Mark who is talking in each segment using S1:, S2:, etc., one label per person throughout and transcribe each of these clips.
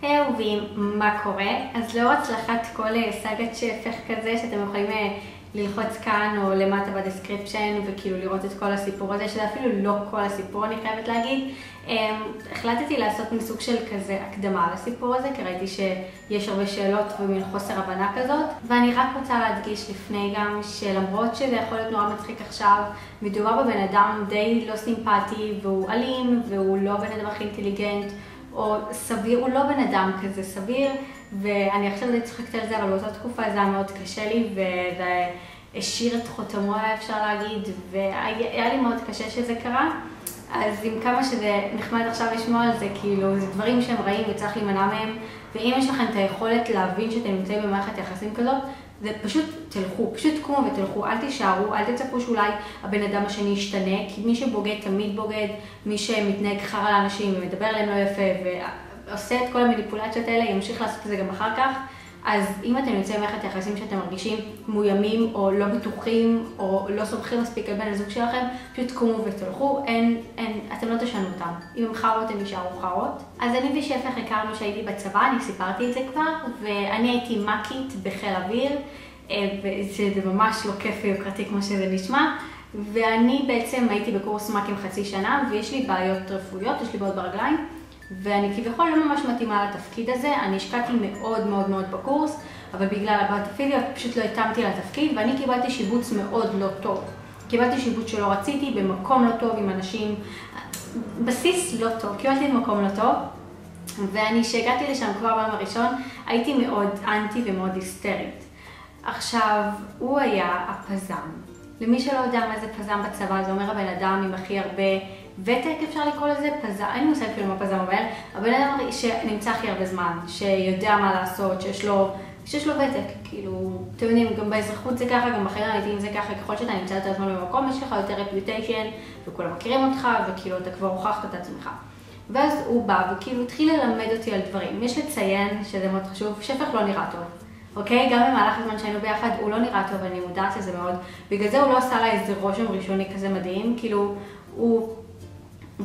S1: היי אהובים, מה קורה? אז לאור הצלחת כל סאגת שפך כזה שאתם יכולים ללחוץ כאן או למטה בדסקריפשן וכאילו לראות את כל הסיפור הזה, שזה אפילו לא כל הסיפור אני חייבת להגיד. החלטתי לעשות מסוג של כזה הקדמה לסיפור הזה, כי ראיתי שיש הרבה שאלות ומין חוסר הבנה כזאת. ואני רק רוצה להדגיש לפני גם שלמרות שזה יכול להיות נורא מצחיק עכשיו, מדובר בבן אדם די לא סימפטי והוא אלים והוא לא בן אדם הכי אינטליגנט, או סביר, הוא לא בן אדם כזה סביר, ואני עכשיו די צוחקת על זה, אבל באותה תקופה זה היה מאוד קשה לי, וזה השאיר את חותמו, אפשר להגיד, והיה לי מאוד קשה שזה קרה. אז עם כמה שזה נחמד עכשיו לשמוע על זה, כאילו, זה דברים שהם רעים וצריך להימנע מהם, ואם יש לכם את היכולת להבין שאתם נמצאים במערכת יחסים כזאת, זה פשוט תלכו, פשוט קומו ותלכו, אל תישארו, אל תצפו שאולי הבן אדם השני ישתנה, כי מי שבוגד תמיד בוגד, מי שמתנהג חרא לאנשים ומדבר עליהם לא יפה ועושה את כל המניפולציות האלה, ימשיך לעשות את זה גם אחר כך. אז אם אתם נמצאים במערכת יחסים שאתם מרגישים מאוימים או לא בטוחים או לא סומכים מספיק על בן הזוג שלכם, פשוט קומו ותלכו, אתם לא תשנו אותם. אם הם חרות הם יישארו חרות. אז אני ושפך הכרנו שהייתי בצבא, אני סיפרתי את זה כבר, ואני הייתי מקית בחיל אוויר, וזה ממש לא כיף ויוקרתי כמו שזה נשמע, ואני בעצם הייתי בקורס מקים חצי שנה, ויש לי בעיות רפואיות, יש לי בעיות ברגליים, ואני כביכול לא ממש מתאימה לתפקיד הזה, אני השקעתי מאוד מאוד מאוד בקורס, אבל בגלל הבעיות הפיזיות פשוט לא התאמתי לתפקיד, ואני קיבלתי שיבוץ מאוד לא טוב. קיבלתי שיבוץ שלא רציתי, במקום לא טוב עם אנשים, בסיס לא טוב, קיבלתי במקום לא טוב, ואני שהגעתי לשם כבר ביום הראשון, הייתי מאוד אנטי ומאוד היסטרית. עכשיו, הוא היה הפזם. למי שלא יודע מה זה פזם בצבא, זה אומר הבן אדם עם הכי הרבה ותק, אפשר לקרוא לזה פזם, אני מושג כאילו מה פזם אומר, הבן אדם שנמצא הכי הרבה זמן, שיודע מה לעשות, שיש לו ותק, כאילו, אתם יודעים, גם באזרחות זה ככה, גם בחיים האמיתיים זה ככה, ככל שאתה נמצא את עצמך במקום, יש לך יותר רפיוטיישן, וכולם מכירים אותך, וכאילו אתה כבר הוכחת את עצמך. ואז הוא בא, וכאילו התחיל ללמד אותי על דברים. יש לציין שזה מאוד חשוב, שפך לא נראה טוב. אוקיי? גם במהלך הזמן שהיינו ביחד, הוא לא נראה טוב, אני מודעת לזה מאוד. בגלל זה הוא לא עשה לה איזה רושם ראשוני כזה מדהים, כאילו, הוא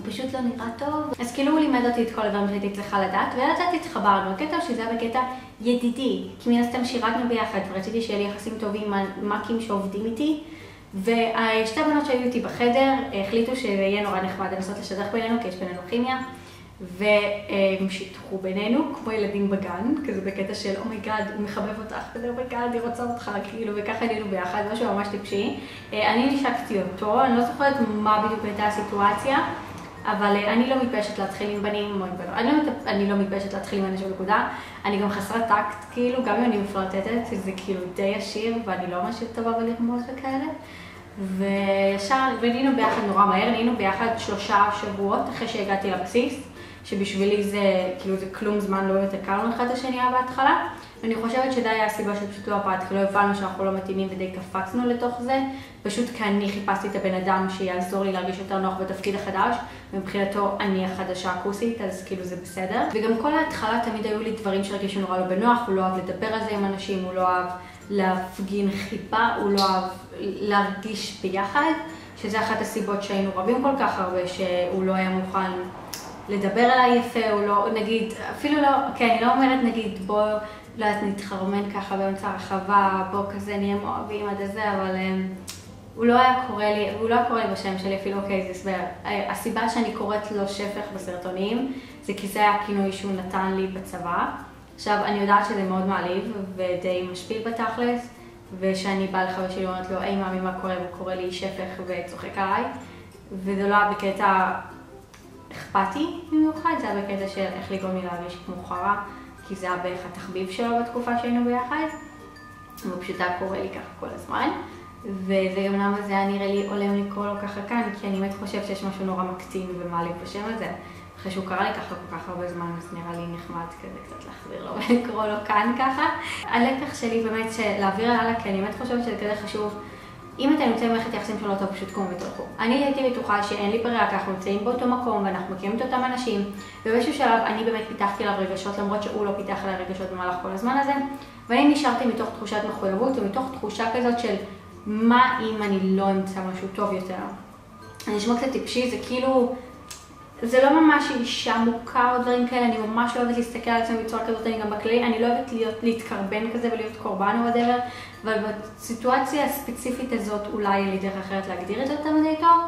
S1: פשוט לא נראה טוב. אז כאילו הוא לימד אותי את כל הדברים שהייתי צריכה לדעת, ולאט לאט התחברנו. הקטע שזה היה בקטע ידידי, כי מן הסתם שירתנו ביחד, ורציתי שיהיה לי יחסים טובים עם המקים שעובדים איתי, ושתי הבנות שהיו איתי בחדר החליטו שיהיה נורא נחמד לנסות לשדך בינינו, כי יש בינינו כימיה, והם שיתחו בינינו, כמו ילדים בגן, כזה בקטע של אומייגאד, הוא מחבב אותך, כזה אומייגאד, היא רוצה אותך, כאילו, וככה היינו ביחד, משהו ממש טיפשי. אני נשקתי אותו, אני לא זוכרת מה בדיוק הייתה הסיטואציה, אבל אני לא מתביישת להתחיל עם בנים או עם בנות, אני לא מתביישת להתחיל עם אנשים נקודה, אני גם חסרת טקט, כאילו, גם אם אני מפלרטטת, זה כאילו די ישיר, ואני לא ממש טובה בלרמוז וכאלה. וישר, ונהיינו ביחד נורא מהר, נהיינו ביחד 3 שבועות אחרי שהגעתי לבסיס, שבשבילי זה, כאילו, זה כלום זמן, לא באמת הכרנו אחד השני בהתחלה, ואני חושבת שזה היה הסיבה שפשוט לא הפרט, כי לא הבנו שאנחנו לא מתאימים ודי קפצנו לתוך זה, פשוט כי אני חיפשתי את הבן אדם שיעזור לי להרגיש יותר נוח בתפקיד החדש, ומבחינתו אני החדשה הכוסית, אז כאילו זה בסדר. וגם כל ההתחלה תמיד היו לי דברים שהרגישו נורא לא בנוח, הוא לא אוהב לדבר על זה עם אנשים, הוא לא אוהב להפגין חיבה, הוא לא אוהב להרגיש ביחד, שזה אחת הסיבות שהיינו רבים כל כך הרבה, שהוא לא היה מוכן לדבר עליי יפה, הוא לא, נגיד, אפילו לא, כן, אני לא אומרת, נגיד, בוא, לא יודעת, נתחרמן ככה באמצע הרחבה, בוא כזה נהיה מאוהבים עד הזה, אבל הוא לא היה קורא לי בשם שלי, אפילו אוקיי, זה הסבר. הסיבה שאני קוראת לו שפך בסרטונים, זה כי זה היה הכינוי שהוא נתן לי בצבא. עכשיו, אני יודעת שזה מאוד מעליב ודי משפיל בתכלס, ושאני באה לחבר שלי ואומרת לו, היי מאמי, מה קורה? והוא קורא לי שפך וצוחק עליי, וזה לא היה בקטע אכפתי במיוחד, זה היה בקטע של איך לגרום לי להרגיש כמו חרא, כי זה היה בערך התחביב שלו בתקופה שהיינו ביחד, והוא פשוט היה קורא לי ככה כל הזמן, וזה גם למה זה היה נראה לי עולם לקרוא לו ככה כאן, כי אני באמת חושבת שיש משהו נורא מקטין ומעליב בשם הזה. אחרי שהוא קרא לי ככה כל כך הרבה זמן, אז נראה לי נחמד כזה קצת להחזיר לו ולקרוא לו כאן ככה. הלקח שלי באמת להעביר הלאה, כי אני באמת חושבת שזה כזה חשוב. אם אתם נמצאים במערכת יחסים שלא טוב, פשוט קומו ותלכו. אני הייתי בטוחה שאין לי ברירה, כי אנחנו נמצאים באותו מקום ואנחנו מכירים את אותם אנשים, ובאיזשהו שלב אני באמת פיתחתי עליו רגשות, למרות שהוא לא פיתח עליו רגשות במהלך כל הזמן הזה, ואני נשארתי מתוך תחושת מחויבות ומתוך תחושה כזאת של מה אם אני לא אמצא משהו טוב יותר. אני נשמע קצת טיפשי, זה כאילו זה לא ממש אישה מוכה או דברים כאלה, אני ממש לא אוהבת להסתכל על עצמי בצורה כזאת, אני גם בכללי, אני לא אוהבת להתקרבן כזה ולהיות קורבן או whatever, אבל בסיטואציה הספציפית הזאת אולי אין לי דרך אחרת להגדיר את זה יותר מדי טוב,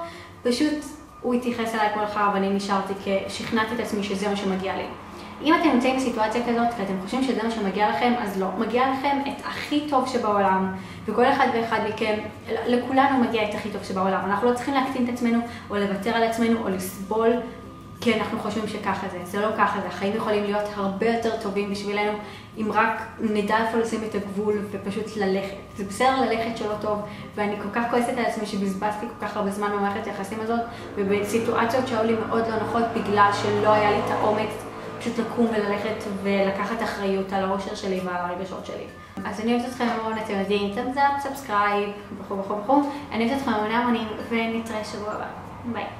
S1: פשוט הוא התייחס אליי כל חרב ואני נשארתי כשכנעתי את עצמי שזה מה שמגיע לי. אם אתם נמצאים בסיטואציה כזאת ואתם חושבים שזה מה שמגיע לכם, אז לא. מגיע לכם את הכי טוב שבעולם, וכל אחד ואחד מכם, לכולנו מגיע את הכי טוב שבעולם. אנחנו לא צריכים להקטין את עצמנו, או לוותר על עצמנו, או לסבול, כי אנחנו חושבים שככה זה. זה לא ככה זה. החיים יכולים להיות הרבה יותר טובים בשבילנו, אם רק נדע איפה לשים את הגבול ופשוט ללכת. זה בסדר ללכת שלא טוב, ואני כל כך כועסת על עצמי שבזבזתי כל כך הרבה זמן במערכת היחסים הזאת, ובסיטואציות שהיו לי מאוד לא נוחות בגלל שלא היה לי את האומץ פשוט לקום וללכת ולקחת אחריות על האושר שלי ועל הרגשות שלי. אז אני אוהבת אתכם המון, אתם יודעים, תמזאפ, סאבסקרייב, וכו'. אני אוהבת אתכם המון המונים, ונתראה שבוע הבא. ביי.